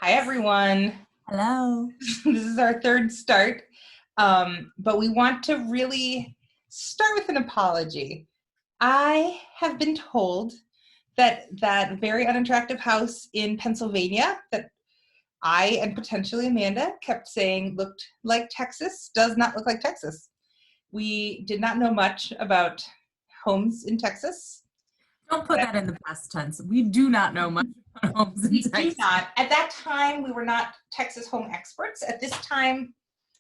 Hi, everyone. Hello. This is our third start, but we want to really start with an apology. I have been told that that very unattractive house in Pennsylvania that I and potentially Amanda kept saying looked like Texas does not look like Texas. We did not know much about homes in Texas. Don't put that in the past tense. We do not know much about homes in We Texas. do not. At that time, we were not Texas home experts. At this time,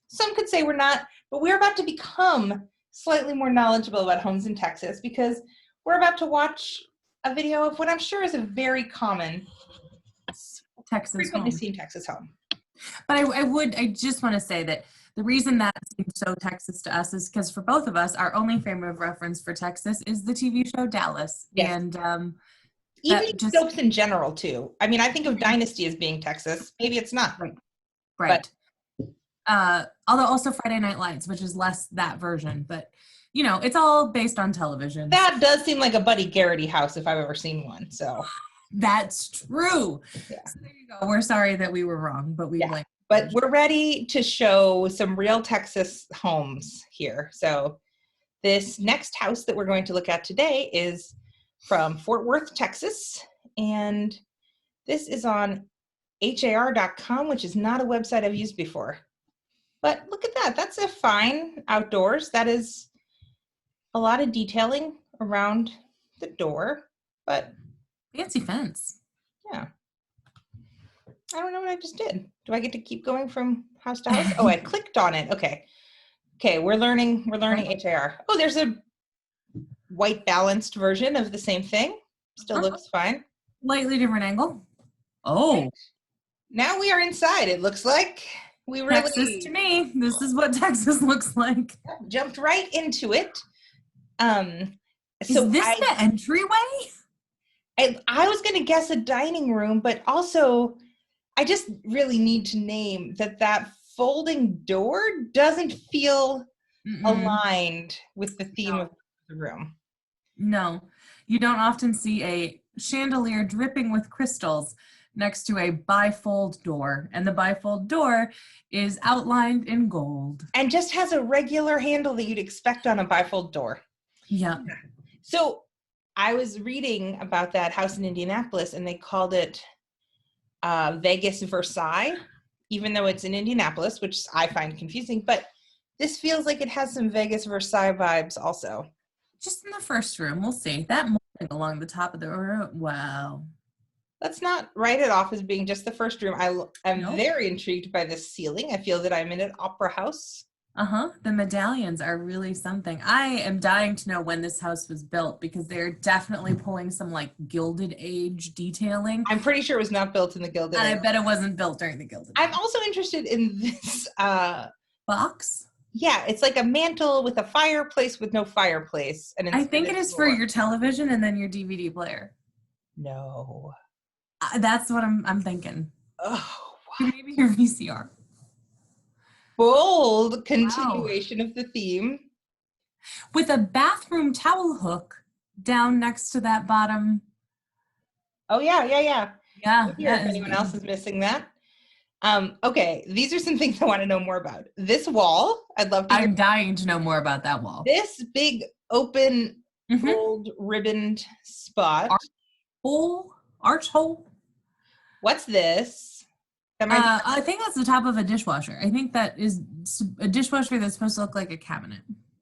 some could say we're not, but we're about to become slightly more knowledgeable about homes in Texas because we're about to watch a video of what I'm sure is a very common, frequently seen Texas home. But I just want to say that the reason that seems so Texas to us is because for both of us, our only frame of reference for Texas is the TV show Dallas. Yes. And even soaps in general, too. I mean, I think of Dynasty as being Texas. Maybe it's not. Right. Although also Friday Night Lights, which is less that version. But, you know, it's all based on television. That does seem like a Buddy Garrity house if I've ever seen one. So that's true. Yeah. So there you go. We're sorry that we were wrong, but we blame. But we're ready to show some real Texas homes here. So this next house that we're going to look at today is from Fort Worth, Texas. And this is on har.com, which is not a website I've used before. But look at that. That's a fine outdoors. That is a lot of detailing around the door, but fancy fence. Yeah. I don't know what I just did. Do I get to keep going from house to house? Oh, I clicked on it. Okay. Okay, we're learning HAR. Oh, there's a white balanced version of the same thing. Still looks fine. Slightly different angle. Oh. Right. Now we are inside. It looks like we really Texas to me. This is what Texas looks like. Jumped right into it. Is this the entryway? I was going to guess a dining room, but also I just really need to name that folding door doesn't feel aligned with the theme of the room. No, you don't often see a chandelier dripping with crystals next to a bifold door, and the bifold door is outlined in gold. And just has a regular handle that you'd expect on a bifold door. Yeah. So I was reading about that house in Indianapolis, and they called it Vegas Versailles, even though it's in Indianapolis, which I find confusing. But this feels like it has some Vegas Versailles vibes also. Just in the first room. We'll see. That molding along the top of the room. Wow. Let's not write it off as being just the first room. I'm very intrigued by this ceiling. I feel that I'm in an opera house. The medallions are really something. I am dying to know when this house was built because they're definitely pulling some like Gilded Age detailing. I'm pretty sure it was not built in the Gilded Age. I bet it wasn't built during the Gilded Age. I'm also interested in this box. Yeah, it's like a mantle with a fireplace with no fireplace. And I think it is for your television and then your DVD player. No. That's what I'm thinking. Oh, wow. Maybe your VCR. Bold continuation of the theme. With a bathroom towel hook down next to that bottom. Oh, yeah. Yeah. If anyone else is missing that. Okay, these are some things I want to know more about. This wall, I'd love to. I'm dying to know more about that wall. This big open gold ribboned spot. Arch hole. What's this? I think that's the top of a dishwasher. I think that is a dishwasher that's supposed to look like a cabinet.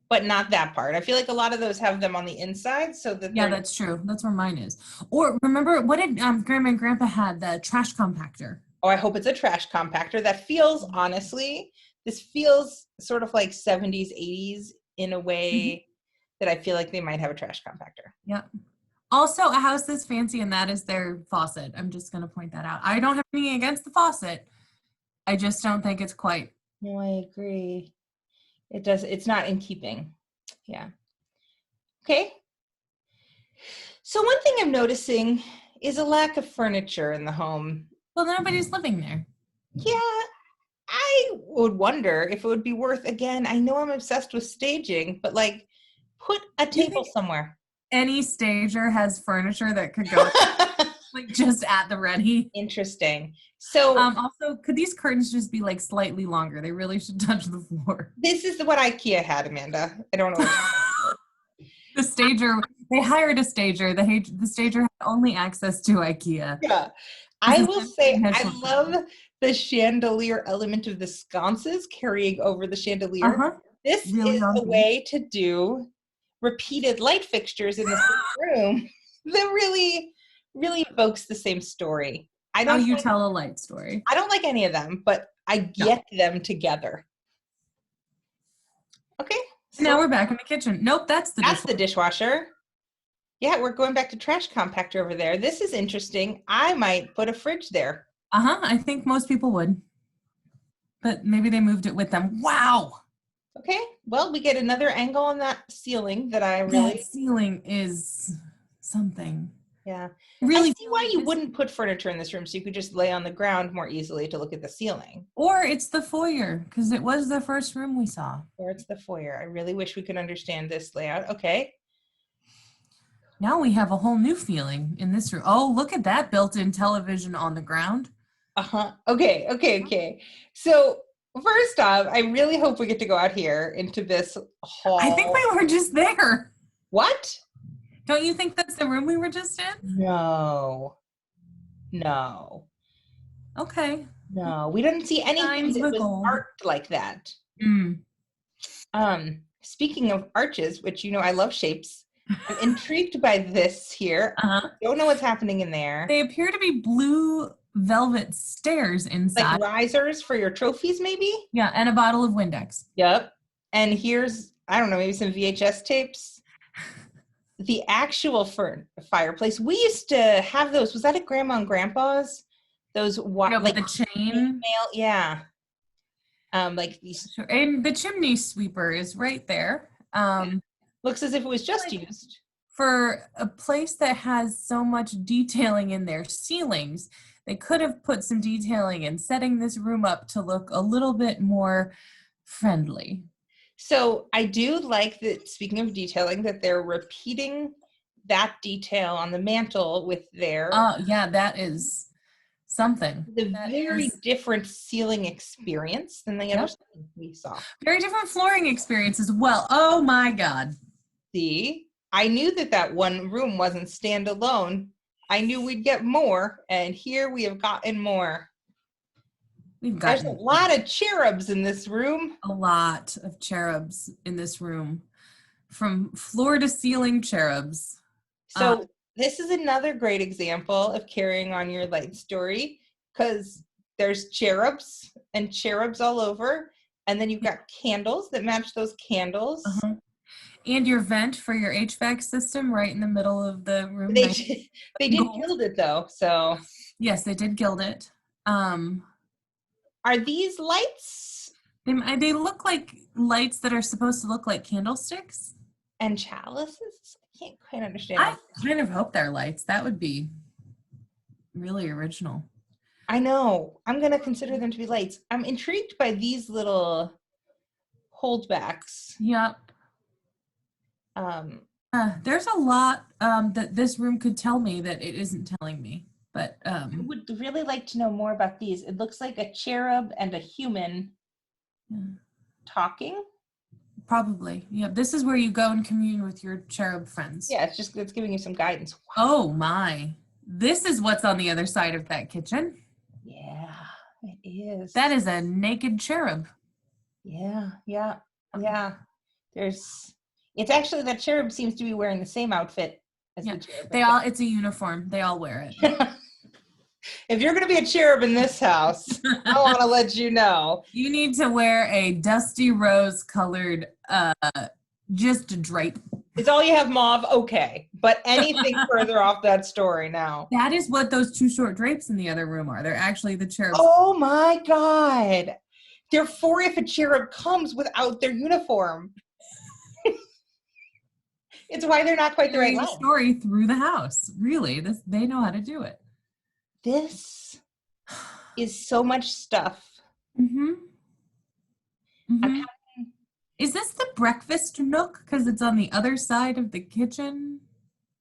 But not that part. I feel like a lot of those have them on the inside so that yeah, that's true. That's where mine is. Or remember, what did Grandma and Grandpa had? The trash compactor. Oh, I hope it's a trash compactor. That feels, honestly, this feels sort of like 70s, 80s in a way that I feel like they might have a trash compactor. Yeah. Also, a house that's fancy, and that is their faucet. I'm just going to point that out. I don't have anything against the faucet. I just don't think it's quite. No, I agree. It's not in keeping. Yeah. Okay. So one thing I'm noticing is a lack of furniture in the home. Well, nobody's living there. Yeah. I would wonder if it would be worth, again, I know I'm obsessed with staging, but like put a table somewhere. Any stager has furniture that could go. Like just at the ready. Interesting. So Also, could these curtains just be like slightly longer? They really should touch the floor. this is what IKEA had, Amanda. I don't know what The stager, they hired a stager. The stager had only access to IKEA. yeah. This I is will the say I initial love the chandelier element of the sconces carrying over the chandelier. Uh-huh. This Really is on a theme. way to do repeated light fixtures in the same room that really, really evokes the same story. How you tell a light story. I don't like any of them, but I get them together. Okay. So Now we're back in the kitchen. Nope, that's the that's the dishwasher. dishwasher. Yeah, we're going back to trash compactor over there. This is interesting. I might put a fridge there. Uh-huh, I think most people would. But maybe they moved it with them. Wow! Okay, well, we get another angle on that ceiling that I really, That ceiling is something. yeah. Really I see why you this- wouldn't put furniture in this room, so you could just lay on the ground more easily to look at the ceiling. Or it's the foyer, because it was the first room we saw. Or it's the foyer. I really wish we could understand this layout. Okay. Now we have a whole new feeling in this room. Oh, look at that built-in television on the ground. Uh-huh. Okay. So first off, I really hope we get to go out here into this hall. I think we were just there. What? Don't you think that's the room we were just in? No. Okay. No, we didn't see anything Signs that with was gold. arced like that. Mm. Speaking of arches, which I love shapes, I'm intrigued by this here. Uh-huh. Don't know what's happening in there. They appear to be blue velvet stairs inside. Like risers for your trophies, maybe? Yeah, and a bottle of Windex. Yep. And here's, I don't know, maybe some VHS tapes. The actual fireplace. We used to have those. Was that at Grandma and Grandpa's? Those With like the chain. yeah. Like these. Sure. And the chimney sweeper is right there. Looks as if it was just used. For a place that has so much detailing in their ceilings, they could have put some detailing in setting this room up to look a little bit more friendly. So I do like that, speaking of detailing, that they're repeating that detail on the mantle with their Yeah, that is something. very different ceiling experience than the other ceiling we saw. Very different flooring experience as well. Oh my God. See, I knew that one room wasn't standalone. I knew we'd get more, and here we have gotten more. There's a lot of cherubs in this room. A lot of cherubs in this room. From floor to ceiling cherubs. So this is another great example of carrying on your light story, because there's cherubs and cherubs all over, and then you've got candles that match those candles. Uh-huh. And your vent for your HVAC system right in the middle of the room. They did gild it though, so. Yes, they did gild it. Are these lights? They look like lights that are supposed to look like candlesticks. And chalices? I can't quite understand. I kind of hope they're lights. That would be really original. I know. I'm going to consider them to be lights. I'm intrigued by these little holdbacks. Yep. There's a lot that this room could tell me that it isn't telling me. But I would really like to know more about these. It looks like a cherub and a human talking. Probably. Yeah. This is where you go and commune with your cherub friends. Yeah, it's giving you some guidance. Wow. Oh my. This is what's on the other side of that kitchen. Yeah, it is. That is a naked cherub. Yeah. It's actually, that cherub seems to be wearing the same outfit as the cherub. It's a uniform. They all wear it. If you're going to be a cherub in this house, I want to let you know. You need to wear a dusty rose colored, just drape. It's all you have mauve, okay. But anything further off that story now. That is what those two short drapes in the other room are. They're actually the cherubs. Oh my God. Therefore, if a cherub comes without their uniform, it's why they're not quite the right length. Story through the house. Really, they know how to do it. This is so much stuff. Mm-hmm. Is this the breakfast nook? Because it's on the other side of the kitchen.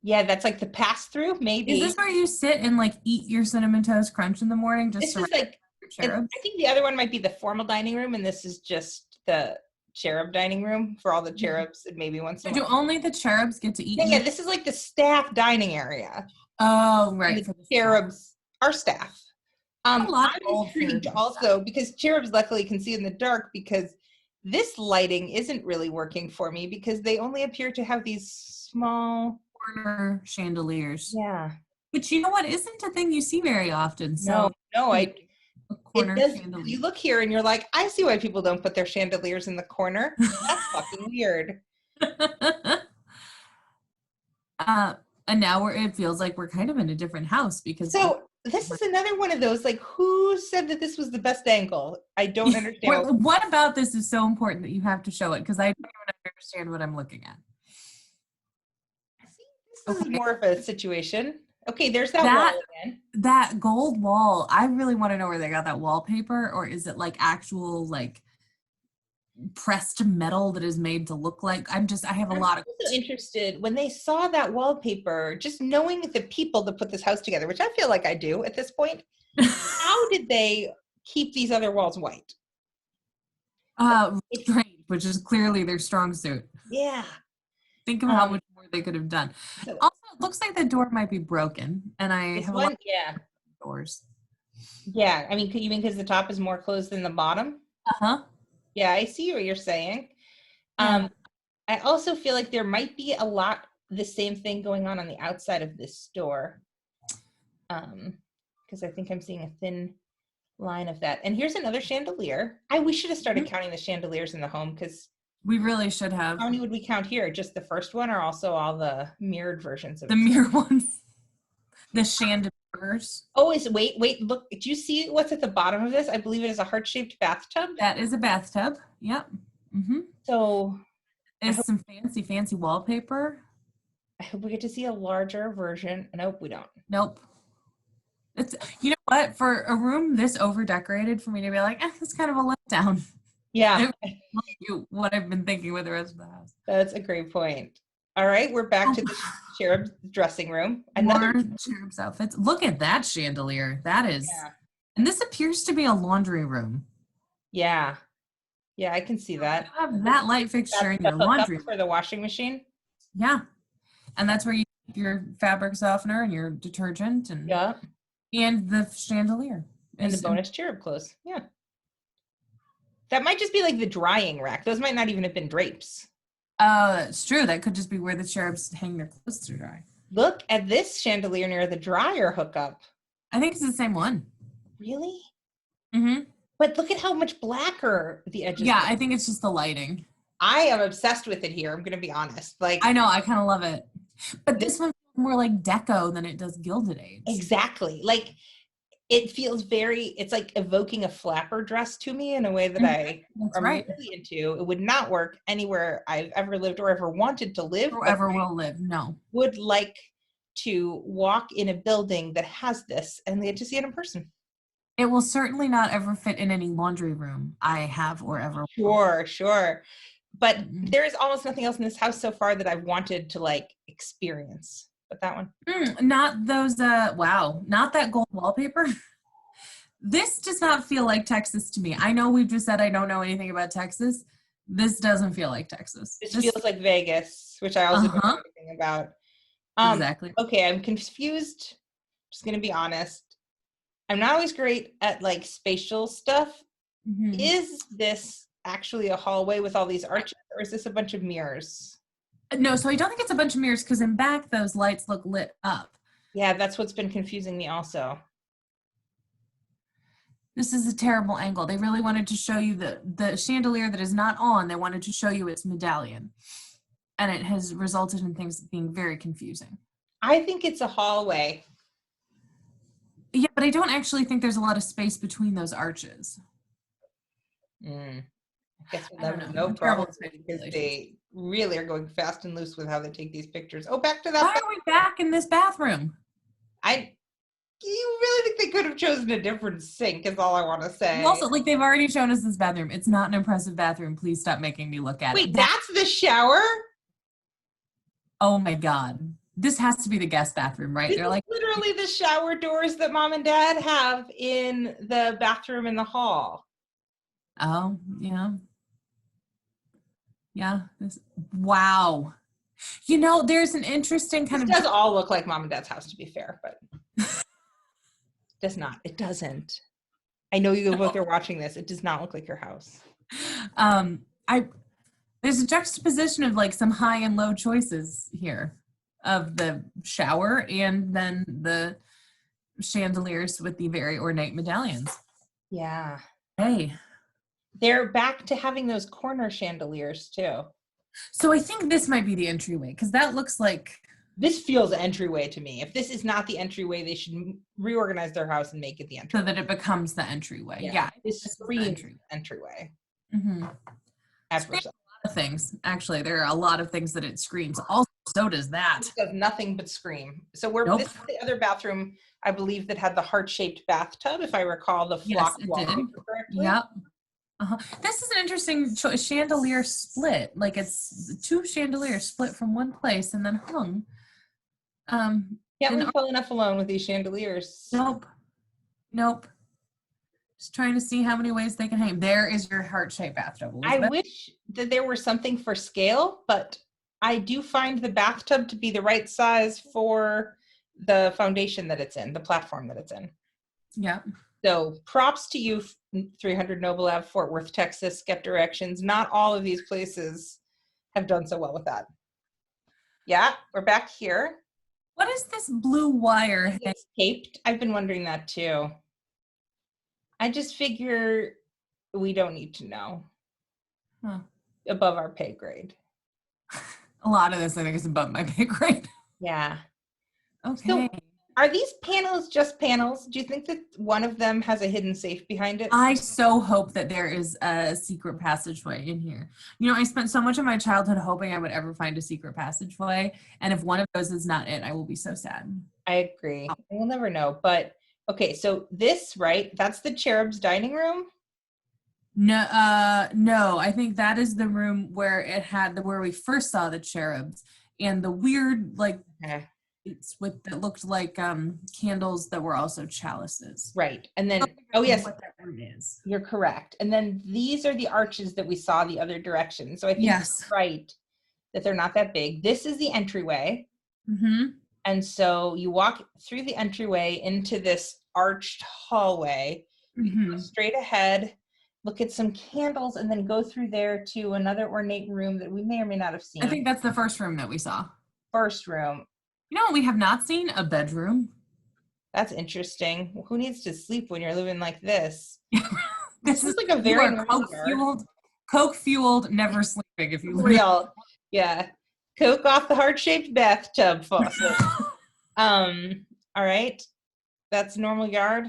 Yeah, that's like the pass through, Is maybe. this where you sit and like eat your Cinnamon Toast Crunch in the morning? Just This is surrounded like, by your and cherubs? I think the other one might be the formal dining room, and this is just the cherub dining room for all the cherubs, and maybe once in So a do while. only the cherubs get to eat Yeah, in yeah, the? this is like the staff dining area. Oh, And right. the For the cherubs are staff. a lot of I'm gold for intrigued also because cherubs luckily can see in the dark because this lighting isn't really working for me because they only appear to have these small. corner chandeliers. Yeah. But you know what? Isn't a thing you see very often. No, So no, a it corner does. chandelier. You look here and you're like, I see why people don't put their chandeliers in the corner. That's fucking weird. uh, and now it feels like we're kind of in a different house because So this is another one of those, like, who said that this was the best angle? I don't understand. what about this is so important that you have to show it because I don't even understand what I'm looking at. See, this is Okay. more of a situation. Okay, there's that That wall again. that gold wall, I really want to know where they got that wallpaper, or is it like actual like pressed metal that is made to look like I have a I'm lot of also interested when they saw that wallpaper, just knowing the people that put this house together, which I feel like I do at this point. How did they keep these other walls white? restraint, which is clearly their strong suit. Yeah. Think of how much more they could have done. So Also, it looks like the door might be broken, and I this have a lot one, yeah, of doors. yeah. I mean, you mean because the top is more closed than the bottom? Uh-huh. Yeah, I see what you're saying. Yeah. I also feel like there might be a lot the same thing going on the outside of this door. Because I think I'm seeing a thin line of that. And here's another chandelier. We should have started counting the chandeliers in the home because We really should have. how many would we count here? Just the first one or also all the mirrored versions of The it? mirror ones. The chandeliers. Oh, wait, look, do you see what's at the bottom of this? I believe it is a heart-shaped bathtub. That is a bathtub. Yep. Mm-hmm. So There's some fancy wallpaper. I hope we get to see a larger version. Nope, we don't. Nope. It's, you know what? For a room this over decorated, for me to be like, it's kind of a letdown. Yeah, What I've been thinking with the rest of the house. that's a great point. All right, we're back to the cherub dressing room. More cherubs outfits. Look at that chandelier. That is, and this appears to be a laundry room. Yeah, I can see that. You have that light fixture in your laundry room. For the washing machine. Yeah, and that's where you keep your fabric softener and your detergent and the chandelier and the bonus cherub clothes. Yeah, that might just be like the drying rack. Those might not even have been drapes. Oh, that's true. That could just be where the cherubs hang their clothes to dry. Look at this chandelier near the dryer hookup. I think it's the same one. Really? Mm-hmm. But look at how much blacker the edges. Yeah, I think it's just the lighting. I am obsessed with it here. I'm going to be honest. Like, I know, I kind of love it. But this one's more like deco than it does Gilded Age. Exactly. Like, it feels it's like evoking a flapper dress to me in a way that I'm really into. It would not work anywhere I've ever lived or ever wanted to live. Or ever will live, no. Would like to walk in a building that has this and get to see it in person. It will certainly not ever fit in any laundry room I have or ever will. Sure. But there is almost nothing else in this house so far that I've wanted to like experience. But that one. Not those, not that gold wallpaper. This does not feel like Texas to me. I know we've just said I don't know anything about Texas. This doesn't feel like Texas. This feels like Vegas, which I also don't know anything about. Exactly. Okay, I'm confused. Just going to be honest. I'm not always great at like spatial stuff. Mm-hmm. Is this actually a hallway with all these arches, or is this a bunch of mirrors? No, so I don't think it's a bunch of mirrors because in back those lights look lit up. Yeah, that's what's been confusing me also. This is a terrible angle. They really wanted to show you the chandelier that is not on. They wanted to show you its medallion. And it has resulted in things being very confusing. I think it's a hallway. Yeah, but I don't actually think there's a lot of space between those arches. I guess we'll never know probably because they really are going fast and loose with how they take these pictures. Oh, back to that. Why are we back in this bathroom? You really think they could have chosen a different sink is all I want to say. Also, like they've already shown us this bathroom. It's not an impressive bathroom. Please stop making me look at it. Wait, that's the shower? Oh my God. this has to be the guest bathroom, right? This They're is like, literally the shower doors that mom and dad have in the bathroom in the hall. oh, yeah. Yeah. Wow. You know, there's an interesting kind This of does all look like mom and dad's house, to be fair, but it does not. It doesn't. I know you both are watching this. It does not look like your house. I there's a juxtaposition of like some high and low choices here of the shower and then the chandeliers with the very ornate medallions. Yeah. Hey. They're back to having those corner chandeliers too. So I think this might be the entryway because that looks like This feels entryway to me. If this is not the entryway, they should reorganize their house and make it the so entryway. that it becomes the entryway. Yeah. This is the screams entryway. Mm-hmm. Screams a lot of things. Actually, there are a lot of things that it screams. Also, so does that. It does nothing but scream. So this is the other bathroom, I believe, that had the heart-shaped bathtub, if I recall the flock wallpaper correctly. Yep. This is an interesting chandelier split. Like it's two chandeliers split from one place and then hung. Can't leave well enough alone with these chandeliers. Nope. Just trying to see how many ways they can hang. There is your heart-shaped bathtub, Elizabeth. I wish that there were something for scale, but I do find the bathtub to be the right size for the foundation that it's in, the platform that it's in. Yeah. So props to you, 300 Noble Ave, Fort Worth, Texas, Skep Directions. Not all of these places have done so well with that. Yeah, we're back here. What is this blue wire? It's taped. I've been wondering that too. I just figure we don't need to know. Above our pay grade. A lot of this, I think, is above my pay grade. Yeah. Okay. So are these panels just panels? Do you think that one of them has a hidden safe behind it? I so hope that there is a secret passageway in here. You know, I spent so much of my childhood hoping I would ever find a secret passageway. And if one of those is not it, I will be so sad. I agree. We'll never know. But okay, so this, right? That's the Cherub's dining room? No, I think that is the room where it had where we first saw the cherubs and the weird it's with that looked like candles that were also chalices. Right. And then yes, what that room is. You're correct. And then these are the arches that we saw the other direction. So I think it's right that they're not that big. This is the entryway. Mm-hmm. And so you walk through the entryway into this arched hallway. Mm-hmm. Go straight ahead, look at some candles, and then go through there to another ornate room that we may or may not have seen. I think that's the first room that we saw. First room. You know what we have not seen? A bedroom. That's interesting. Who needs to sleep when you're living like this? This is like a very Coke-fueled, never sleeping. If you real, yeah. Coke off the heart-shaped bathtub faucet. All right. That's normal yard.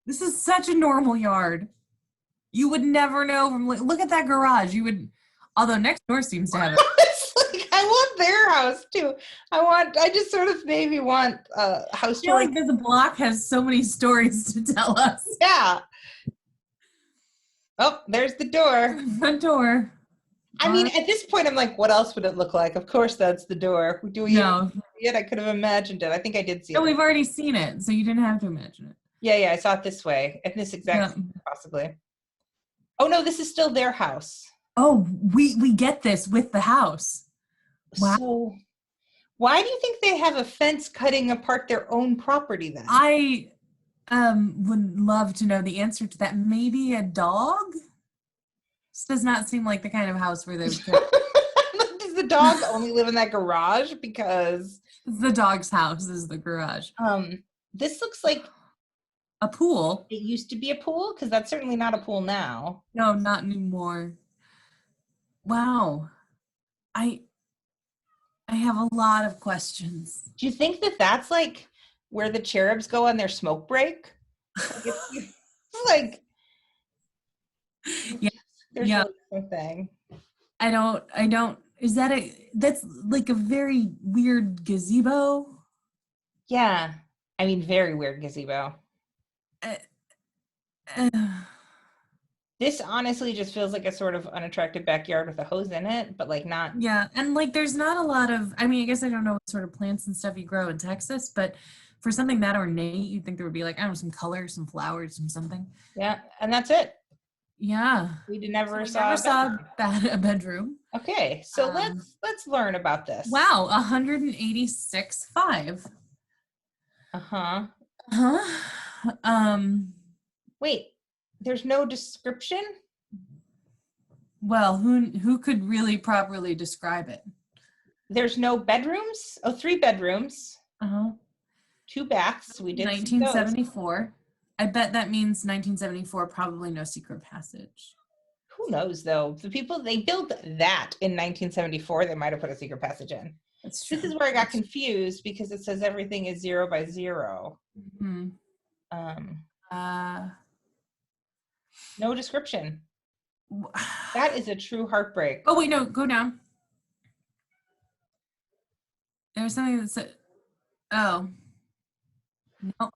This is such a normal yard. You would never know from look at that garage. You would, although next door seems to have it. I want their house too. I just sort of maybe want a house. I feel like this block has so many stories to tell us. Yeah. Oh, there's the door. Front door. I mean, at this point, I'm like, what else would it look like? Of course, that's the door. Do we even see it? I could have imagined it. I think I did see it. No, we've already seen it, so you didn't have to imagine it. Yeah, I saw it this way. In this exact possibly. Oh, no, this is still their house. Oh, we get this with the house. Wow. So why do you think they have a fence cutting apart their own property then? I would love to know the answer to that. Maybe a dog? This does not seem like the kind of house where they would Does the dog only live in that garage? Because the dog's house is the garage. This looks like a pool. It used to be a pool, because that's certainly not a pool now. No, not anymore. Wow. I have a lot of questions. Do you think that that's like where the cherubs go on their smoke break? It's like, yeah, there's really something. I don't. Is that's like a very weird gazebo? Yeah, I mean, very weird gazebo. This honestly just feels like a sort of unattractive backyard with a hose in it, but like not. Yeah, and like there's not a lot of, I mean, I guess I don't know what sort of plants and stuff you grow in Texas, but for something that ornate, you'd think there would be like, I don't know, some color, some flowers, some something. Yeah, and that's it. Yeah. We So never we saw. never saw a bedroom. Okay, so Um, let's learn about this. Wow, 186.5. Uh-huh. Huh? Wait, there's no description? Well, who could really properly describe it? There's no bedrooms? Oh, 3 bedrooms, Uh-huh. 2 baths. We did see those. 1974. I bet that means 1974, probably no secret passage. Who knows though? The people they built that in 1974, they might have put a secret passage in. That's true. This is where I got confused because it says everything is 0 by 0. Hmm. No description. w- That is a true heartbreak. Oh wait, no, go down. There's something that said, oh, no.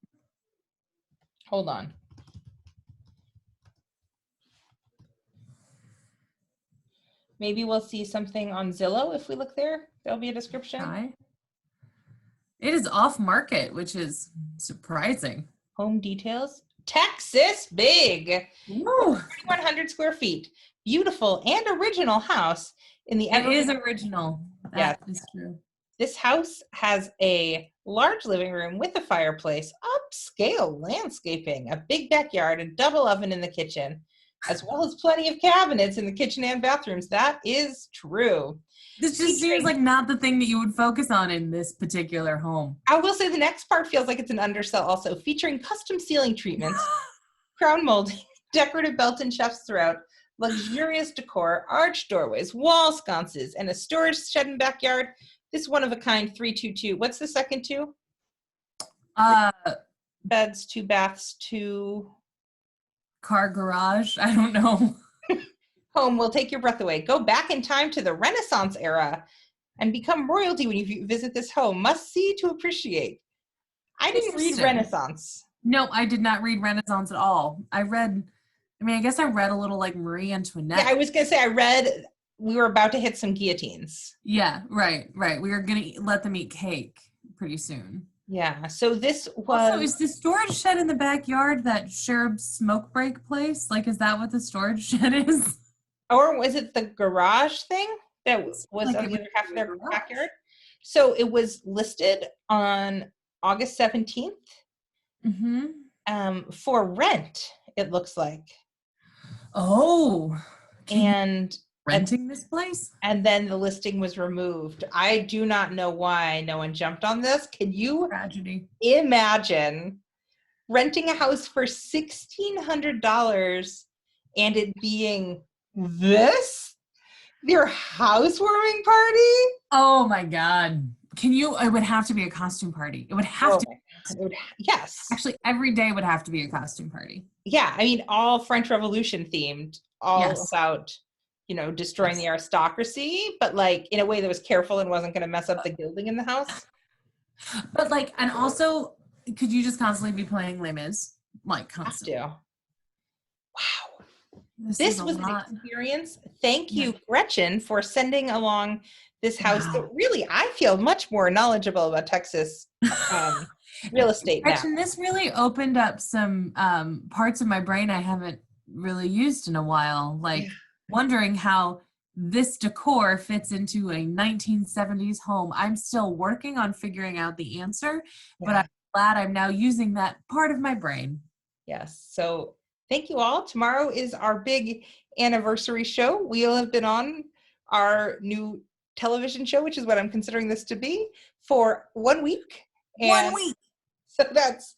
Hold on. Maybe we'll see something on Zillow if we look there. There'll be a description. Hi. It is off market, which is surprising. Home details. Texas big. Ooh. 3,100 square feet. Beautiful and original house in the It is original. That is true. This house has a large living room with a fireplace, upscale landscaping, a big backyard, a double oven in the kitchen, as well as plenty of cabinets in the kitchen and bathrooms. That is true. This just seems like not the thing that you would focus on in this particular home. I will say the next part feels like it's an undersell also, featuring custom ceiling treatments, crown molding, decorative built-in chefs throughout, luxurious decor, arched doorways, wall sconces, and a storage shed and backyard. This one-of-a-kind 322. What's the second 2? Beds, 2 baths, 2... Car garage. I don't know. Home will take your breath away. Go back in time to the Renaissance era and become royalty when you visit this home. Must see to appreciate. I didn't read Renaissance. No, I did not read Renaissance at all. I guess I read a little like Marie Antoinette. Yeah, I was going to say we were about to hit some guillotines. Yeah, right. We were going to let them eat cake pretty soon. Yeah, so this was... Also, is the storage shed in the backyard that Cherub's smoke break place? Like, is that what the storage shed is? Or was it the garage thing that was like on the other half of their backyard? So it was listed on August 17th for rent, it looks like. Oh. And renting this place? And then the listing was removed. I do not know why no one jumped on this. Can you imagine renting a house for $1,600 and it being this? Your housewarming party? Oh my God. It would have to be a costume party. It would have to. Yes. Actually, every day would have to be a costume party. Yeah. I mean, all French Revolution themed, all about, destroying the aristocracy, but like in a way that was careful and wasn't going to mess up the gilding in the house. But like, and also, could you just constantly be playing Les Mis? Like constantly. Wow. This was an experience. Thank you, Gretchen, for sending along this house that really, I feel much more knowledgeable about Texas real estate now. Gretchen, this really opened up some parts of my brain I haven't really used in a while. Like wondering how this decor fits into a 1970s home. I'm still working on figuring out the answer, but I'm glad I'm now using that part of my brain. Yes. So thank you all. Tomorrow is our big anniversary show. We'll have been on our new television show, which is what I'm considering this to be, for 1 week. And 1 week. So that's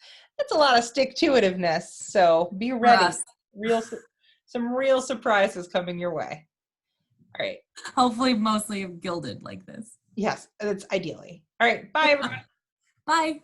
a lot of stick-to-itiveness. So be ready. Some real surprises coming your way. All right. Hopefully mostly gilded like this. Yes, that's ideally. All right. Bye, everyone. Bye.